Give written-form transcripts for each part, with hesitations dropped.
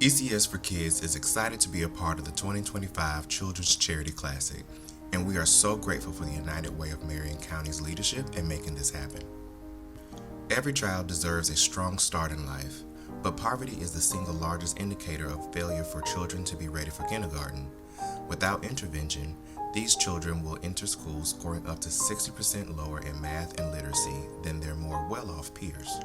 ECS for Kids is excited to be a part of the 2025 Children's Charity Classic, and we are so grateful for the United Way of Marion County's leadership in making this happen. Every child deserves a strong start in life, but poverty is the single largest indicator of failure for children to be ready for kindergarten. Without intervention, these children will enter school scoring up to 60% lower in math and literacy than their more well-off peers.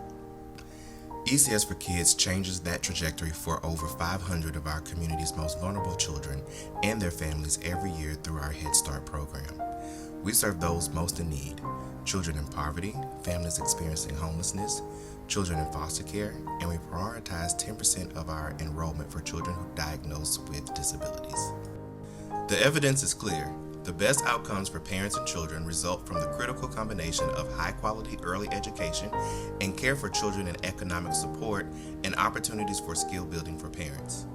ECS for Kids changes that trajectory for over 500 of our community's most vulnerable children and their families every year through our Head Start program. We serve those most in need: children in poverty, families experiencing homelessness, children in foster care, and we prioritize 10% of our enrollment for children who are diagnosed with disabilities. The evidence is clear. The best outcomes for parents and children result from the critical combination of high-quality early education and care for children and economic support and opportunities for skill building for parents.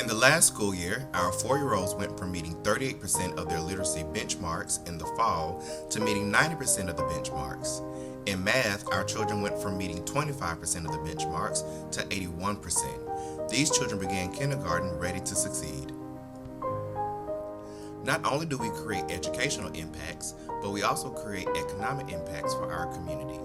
In the last school year, our 4-year-olds went from meeting 38% of their literacy benchmarks in the fall to meeting 90% of the benchmarks. In math, our children went from meeting 25% of the benchmarks to 81%. These children began kindergarten ready to succeed. Not only do we create educational impacts, but we also create economic impacts for our community.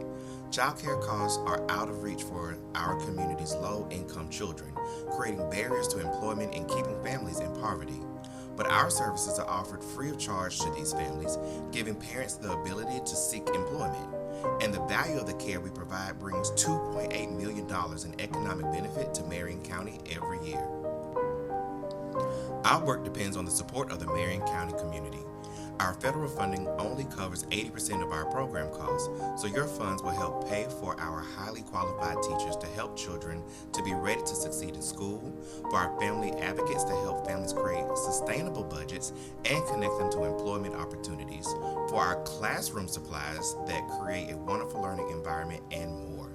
Childcare costs are out of reach for our community's low-income children, creating barriers to employment and keeping families in poverty. But our services are offered free of charge to these families, giving parents the ability to seek employment. And the value of the care we provide brings $2.8 million in economic benefit to Marion County every year. Our work depends on the support of the Marion County community. Our federal funding only covers 80% of our program costs, so your funds will help pay for our highly qualified teachers to help children to be ready to succeed in school, for our family advocates to help families create sustainable budgets and connect them to employment opportunities, for our classroom supplies that create a wonderful learning environment, and more.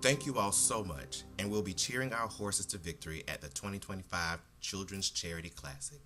Thank you all so much, and we'll be cheering our horses to victory at the 2025 Children's Charity Classic.